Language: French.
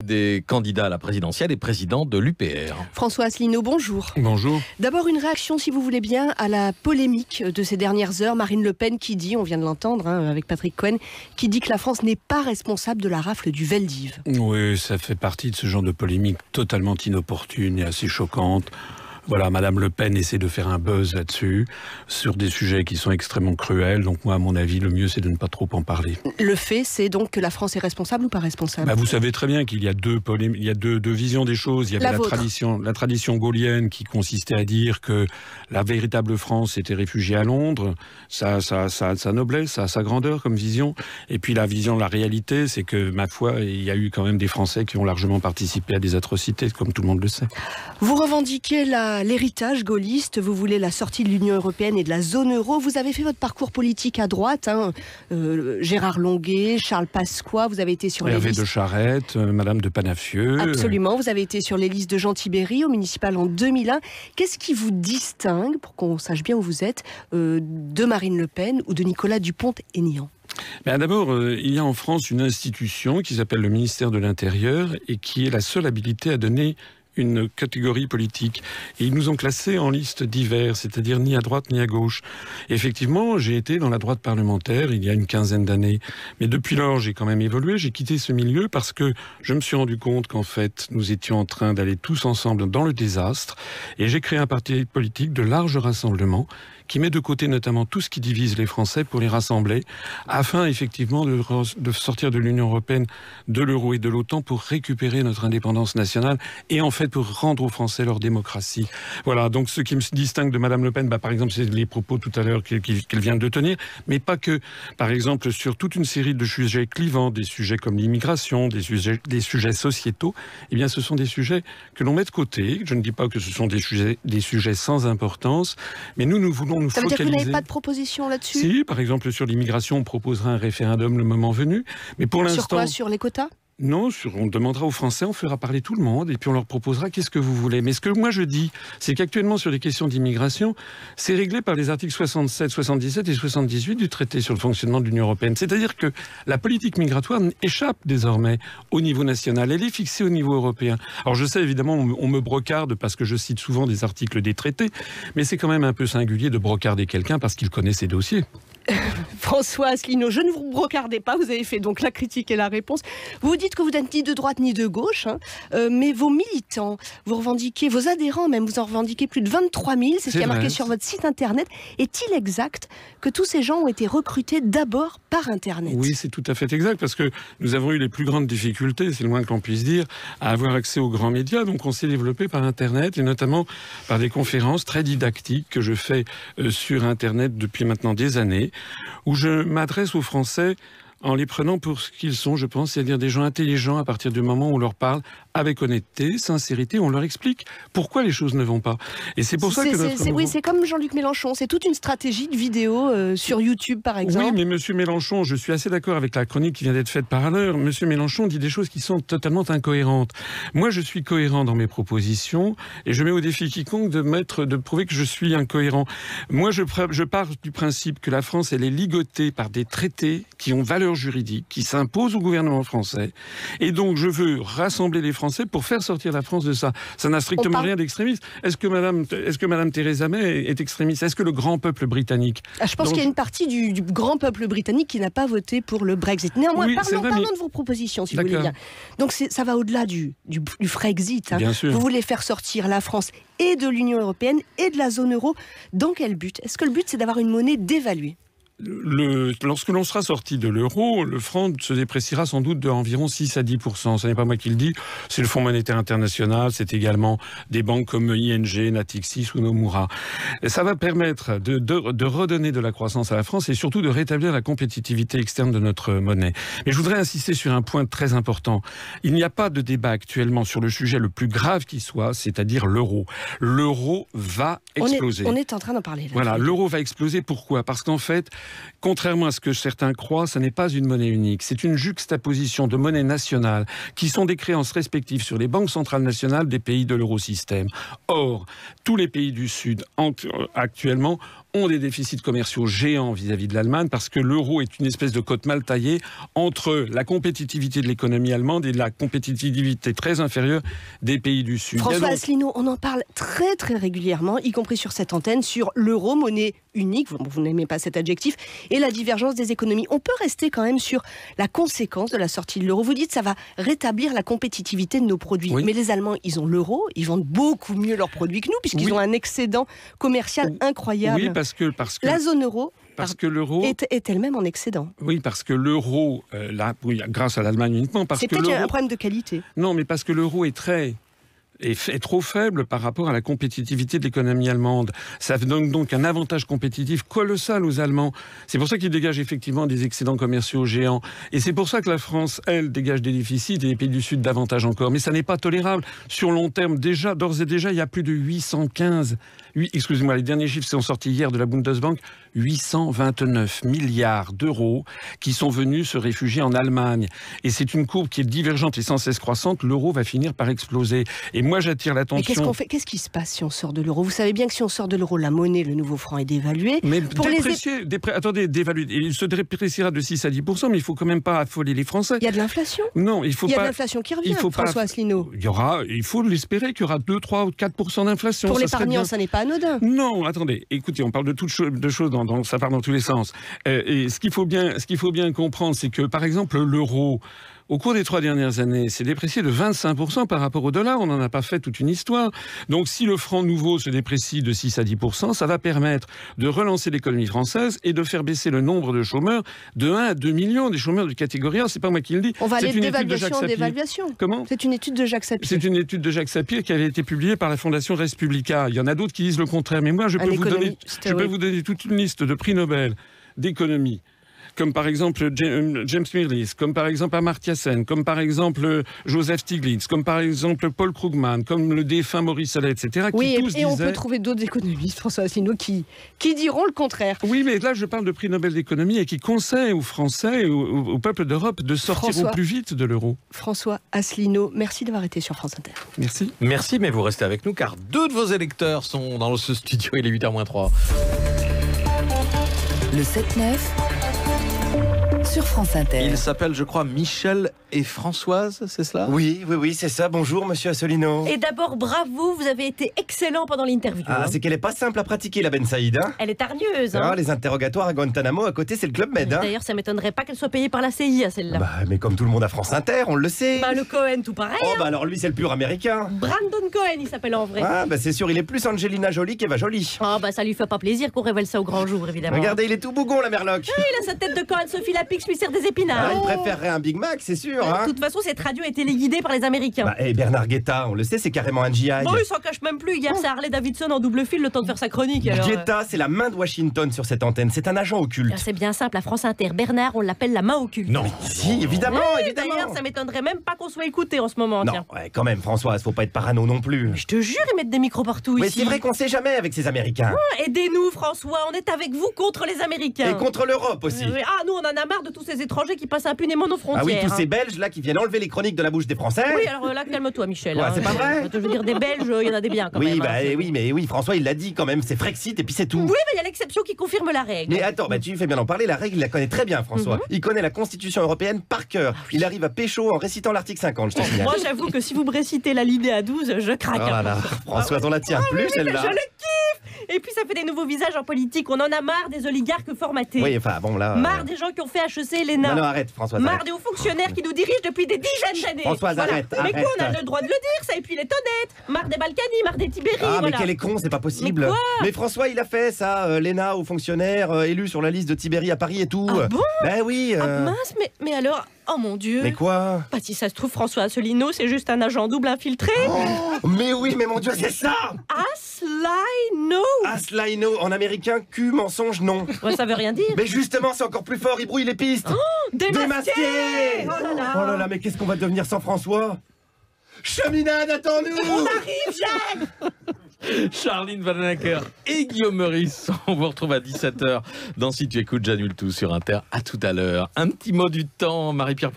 Des candidats à la présidentielle et président de l'UPR. François Asselineau, bonjour. Bonjour. D'abord une réaction, si vous voulez bien, à la polémique de ces dernières heures. Marine Le Pen qui dit, on vient de l'entendre avec Patrick Cohen, qui dit que la France n'est pas responsable de la rafle du Veldiv. Oui, ça fait partie de ce genre de polémique totalement inopportune et assez choquante. Voilà, Madame Le Pen essaie de faire un buzz là-dessus, sur des sujets qui sont extrêmement cruels. Donc moi, à mon avis, le mieux, c'est de ne pas trop en parler. Le fait, c'est donc que la France est responsable ou pas responsable ? Vous savez très bien qu'il y a deux visions des choses. Il y avait la tradition gaulienne qui consistait à dire que la véritable France était réfugiée à Londres, sa noblesse, sa grandeur comme vision. Et puis la vision de la réalité, c'est que, ma foi, il y a eu quand même des Français qui ont largement participé à des atrocités, comme tout le monde le sait. Vous revendiquez l'héritage gaulliste, vous voulez la sortie de l'Union européenne et de la zone euro. Vous avez fait votre parcours politique à droite, Gérard Longuet, Charles Pasqua, vous avez été sur les listes... Hervé de Charette, Madame de Panafieux... Absolument, vous avez été sur les listes de Jean Tibéri au municipal en 2001. Qu'est-ce qui vous distingue, pour qu'on sache bien où vous êtes, de Marine Le Pen ou de Nicolas Dupont-Aignan ? D'abord, il y a en France une institution qui s'appelle le ministère de l'Intérieur et qui est la seule habilité à donner une catégorie politique. Et ils nous ont classés en liste diverses, c'est-à-dire ni à droite ni à gauche. Et effectivement, j'ai été dans la droite parlementaire il y a une quinzaine d'années. Mais depuis lors, j'ai quand même évolué. J'ai quitté ce milieu parce que je me suis rendu compte qu'en fait, nous étions en train d'aller tous ensemble dans le désastre. Et j'ai créé un parti politique de large rassemblement qui met de côté notamment tout ce qui divise les Français pour les rassembler, afin effectivement de sortir de l'Union européenne, de l'euro et de l'OTAN pour récupérer notre indépendance nationale et en fait pour rendre aux Français leur démocratie. Voilà, donc ce qui me distingue de Madame Le Pen, par exemple, c'est les propos tout à l'heure qu'elle vient de tenir, mais pas que. Par exemple, sur toute une série de sujets clivants, des sujets comme l'immigration, des sujets sociétaux, eh bien ce sont des sujets que l'on met de côté. Je ne dis pas que ce sont des sujets sans importance, mais nous voulons nous focaliser. Ça veut dire que vous n'avez pas de proposition là-dessus ? Si, par exemple, sur l'immigration, on proposera un référendum le moment venu. Mais pour l'instant... Sur quoi ? Sur les quotas ? Non, on demandera aux Français, on fera parler tout le monde et puis on leur proposera qu'est-ce que vous voulez. Mais ce que moi je dis, c'est qu'actuellement sur les questions d'immigration, c'est réglé par les articles 67, 77 et 78 du traité sur le fonctionnement de l'Union européenne. C'est-à-dire que la politique migratoire échappe désormais au niveau national. Elle est fixée au niveau européen. Alors je sais évidemment, on me brocarde parce que je cite souvent des articles des traités, mais c'est quand même un peu singulier de brocarder quelqu'un parce qu'il connaît ses dossiers. François Asselineau, je ne vous brocardez pas, vous avez fait donc la critique et la réponse. Vous dites que vous n'êtes ni de droite ni de gauche, mais vos militants, vous revendiquez, vos adhérents même, vous en revendiquez plus de 23 000, c'est ce qui a marqué sur votre site internet. Est-il exact que tous ces gens ont été recrutés d'abord par internet ? Oui, c'est tout à fait exact, parce que nous avons eu les plus grandes difficultés, c'est le moins que l'on puisse dire, à avoir accès aux grands médias, donc on s'est développé par internet, et notamment par des conférences très didactiques que je fais sur internet depuis maintenant des années, où je m'adresse aux Français en les prenant pour ce qu'ils sont, je pense, c'est-à-dire des gens intelligents à partir du moment où on leur parle avec honnêteté, sincérité, on leur explique pourquoi les choses ne vont pas. Et c'est pour ça que Oui, c'est comme Jean-Luc Mélenchon, c'est toute une stratégie de vidéo sur YouTube, par exemple. Oui, mais Monsieur Mélenchon, je suis assez d'accord avec la chronique qui vient d'être faite par l'heure. Monsieur Mélenchon dit des choses qui sont totalement incohérentes. Moi, je suis cohérent dans mes propositions et je mets au défi quiconque de prouver que je suis incohérent. Moi, je pars du principe que la France, elle est ligotée par des traités qui ont valeur juridique, qui s'imposent au gouvernement français. Et donc, je veux rassembler les Français pour faire sortir la France de ça. Ça n'a strictement rien d'extrémiste. Est-ce que Madame Theresa May est extrémiste ? Est-ce que le grand peuple britannique... Je pense qu'il y a une partie du grand peuple britannique qui n'a pas voté pour le Brexit. Néanmoins, oui, parlons de vos propositions, si vous voulez bien. Donc, ça va au-delà du Frexit. Bien sûr. Vous voulez faire sortir la France et de l'Union européenne et de la zone euro. Dans quel but ? Est-ce que le but, c'est d'avoir une monnaie dévaluée ? Lorsque l'on sera sorti de l'euro, le franc se dépréciera sans doute d'environ 6 à 10%. Ce n'est pas moi qui le dis, c'est le Fonds monétaire international, c'est également des banques comme ING, Natixis ou Nomura. Et ça va permettre de redonner de la croissance à la France et surtout de rétablir la compétitivité externe de notre monnaie. Mais je voudrais insister sur un point très important. Il n'y a pas de débat actuellement sur le sujet le plus grave qui soit, c'est-à-dire l'euro. L'euro va exploser. On est en train d'en parler. Là, voilà, l'euro va exploser. Pourquoi ? Parce qu'en fait, contrairement à ce que certains croient, ça n'est pas une monnaie unique. C'est une juxtaposition de monnaies nationales qui sont des créances respectives sur les banques centrales nationales des pays de l'eurosystème. Or, tous les pays du Sud, actuellement, ont des déficits commerciaux géants vis-à-vis de l'Allemagne, parce que l'euro est une espèce de côte mal taillée entre la compétitivité de l'économie allemande et la compétitivité très inférieure des pays du Sud. François Asselineau, on en parle très très régulièrement, y compris sur cette antenne, sur l'euro, monnaie unique, vous n'aimez pas cet adjectif, et la divergence des économies. On peut rester quand même sur la conséquence de la sortie de l'euro. Vous dites que ça va rétablir la compétitivité de nos produits. Oui. Mais les Allemands, ils ont l'euro, ils vendent beaucoup mieux leurs produits que nous, puisqu'ils ont un excédent commercial incroyable. Oui, parce que la zone euro... Parce que l'euro est elle-même en excédent. Oui, parce que l'euro, grâce à l'Allemagne uniquement, parce que c'est peut-être un problème de qualité. Non, mais parce que l'euro est trop faible par rapport à la compétitivité de l'économie allemande. Ça donne donc un avantage compétitif colossal aux Allemands. C'est pour ça qu'ils dégagent effectivement des excédents commerciaux géants. Et c'est pour ça que la France, elle, dégage des déficits et les pays du Sud davantage encore. Mais ça n'est pas tolérable. Sur long terme, déjà, d'ores et déjà, il y a plus de 815... Excusez-moi, les derniers chiffres sont sortis hier de la Bundesbank. 829 milliards d'euros qui sont venus se réfugier en Allemagne. Et c'est une courbe qui est divergente et sans cesse croissante. L'euro va finir par exploser. Et moi, j'attire l'attention... Mais qu'est-ce qu'on fait ? Qu'est-ce qui se passe si on sort de l'euro ? Vous savez bien que si on sort de l'euro, la monnaie, le nouveau franc est dévalué. Mais attendez, dévaluer. Il se dépréciera de 6 à 10%, mais il ne faut quand même pas affoler les Français. Il y a de l'inflation ? Non, il faut pas... Il y a de l'inflation qui revient, François Asselineau. Il faut l'espérer qu'il y aura 2, 3 ou 4% d'inflation. Pour l'épargnant, ça n'est pas anodin. Non, attendez, écoutez, on parle de choses, ça part dans tous les sens. Et ce qu'il faut bien comprendre, c'est que, par exemple, l'euro, au cours des 3 dernières années, s'est déprécié de 25% par rapport au dollar. On n'en a pas fait toute une histoire. Donc, si le franc nouveau se déprécie de 6 à 10%, ça va permettre de relancer l'économie française et de faire baisser le nombre de chômeurs de 1 à 2 millions, des chômeurs de catégorie A. C'est pas moi qui le dis. On va aller d'évaluation en dévaluation. Comment ? C'est une étude de Jacques Sapir. C'est une étude de Jacques Sapir qui avait été publiée par la Fondation Res Publica. Il y en a d'autres qui disent le contraire. Mais moi, je peux vous donner toute une liste de prix Nobel d'économie, comme par exemple James Mirrlees, comme par exemple Amartya Sen, comme par exemple Joseph Stiglitz, comme par exemple Paul Krugman, comme le défunt Maurice Allais, etc. Oui, et on peut trouver d'autres économistes, François Asselineau, qui diront le contraire. Oui, mais là, je parle de prix Nobel d'économie et qui conseillent aux Français, au peuple d'Europe, de sortir au plus vite de l'euro. François Asselineau, merci d'avoir été sur France Inter. Merci. Merci, mais vous restez avec nous, car 2 de vos électeurs sont dans ce studio. Il est 8h-3. Le 7-9 sur France Inter. Il s'appelle, je crois, Michel et Françoise, c'est cela ? Oui, c'est ça. Bonjour, monsieur Asselineau. Et d'abord, bravo, vous avez été excellent pendant l'interview. Ah, c'est qu'elle est pas simple à pratiquer, la Ben Saïd. Hein. Elle est hargneuse. Ah, les interrogatoires à Guantanamo, à côté, c'est le Club Med. Hein. D'ailleurs, ça m'étonnerait pas qu'elle soit payée par la CIA, celle-là. Bah, mais comme tout le monde à France Inter, on le sait. Bah, le Cohen, tout pareil. Oh, bah alors lui, c'est le pur américain. Brandon Cohen, il s'appelle en vrai. Ah, bah c'est sûr, il est plus Angelina Jolie qu'Eva Jolie. Oh, bah ça lui fait pas plaisir qu'on révèle ça au grand jour, évidemment. Regardez, il est tout bougon, la merloc. Ah, il a sa tête de Cohen, Sophie Lapix lui sert des épinards. Ah, il préférerait un Big Mac, c'est sûr. De toute façon, cette radio est téléguidée par les Américains. Bah, et Bernard Guetta, on le sait, c'est carrément un GI. Bon, il s'en cache même plus. Hier, c'est Harley Davidson en double fil, le temps de faire sa chronique. Alors... Guetta, c'est la main de Washington sur cette antenne. C'est un agent occulte. Ah, c'est bien simple, à France Inter. Bernard, on l'appelle la main occulte. Non. Si, évidemment, évidemment. D'ailleurs, ça m'étonnerait même pas qu'on soit écouté en ce moment. Non, ouais, quand même, Françoise, faut pas être parano non plus. Je te jure, ils mettent des micros partout mais ici. c'est vrai qu'on sait jamais avec ces Américains. Aidez-nous, François, on est avec vous contre les Américains. Et contre l'Europe aussi. Ah, nous, on en a marre de tous ces étrangers qui passent impunément nos frontières. Ah oui, tous ces Belges là qui viennent enlever les chroniques de la bouche des Français. Oui, alors là, calme-toi, Michel. Ouais, c'est pas vrai. Je veux dire, des Belges, il y en a des biens quand même. Oui, François, il l'a dit quand même, c'est Frexit et puis c'est tout. Oui, mais il y a l'exception qui confirme la règle. Mais attends, tu fais bien en parler, la règle, il la connaît très bien, François. Il connaît la Constitution européenne par cœur. Il arrive à pécho en récitant l'article 50, je te signale. Moi, j'avoue que si vous me récitez la l'idée à 12, je craque. Oh là là, François, on la tient plus, celle-là. Je le kiffe. Et puis, ça fait des nouveaux visages en politique. On en a marre des oligarques formatés. Oui, enfin, bon, là... Marre des gens qui ont fait HEC et l'ENA. Non, arrête, François. Marre des hauts fonctionnaires qui nous dirigent depuis des dizaines d'années. Françoise, arrête. Mais quoi, on a le droit de le dire, ça, et puis il est honnête. Marre des Balkany, marre des Tibéri. Ah, mais quel est con, c'est pas possible. Mais François, il a fait ça, l'ENA aux fonctionnaires élus sur la liste de Tibéri à Paris et tout. Ah bon ? Ben oui. Ah mince, mais alors... Oh mon Dieu. Mais quoi ? Bah si ça se trouve, François Asselineau, c'est juste un agent double infiltré. Oh, mais oui, mais mon Dieu, c'est ça. Asselineau, en américain, cul, mensonge, non. Ouais, ça veut rien dire. Mais justement, c'est encore plus fort, il brouille les pistes. Démasqué. Oh là là, mais qu'est-ce qu'on va devenir sans François ? Cheminade, attends-nous. On arrive, Jacques. Charline Vanhoenacker et Guillaume Meurice. On vous retrouve à 17h dans Si tu écoutes, j'annule tout sur Inter. À tout à l'heure. Un petit mot du temps, Marie-Pierre